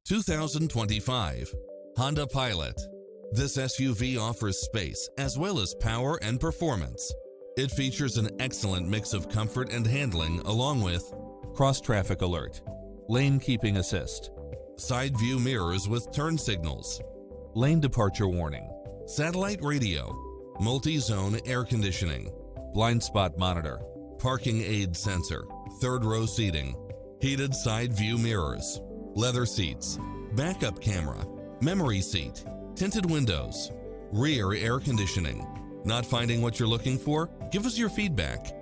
2025 Honda Pilot. This SUV offers space as well as power and performance. It features an excellent mix of comfort and handling along with cross-traffic alert, lane keeping assist, side view mirrors with turn signals, lane departure warning, satellite radio, multi-zone air conditioning, blind spot monitor, parking aid sensor, third row seating, heated side view mirrors, leather seats, backup camera, memory seat, tinted windows, rear air conditioning. Not finding what you're looking for? Give us your feedback.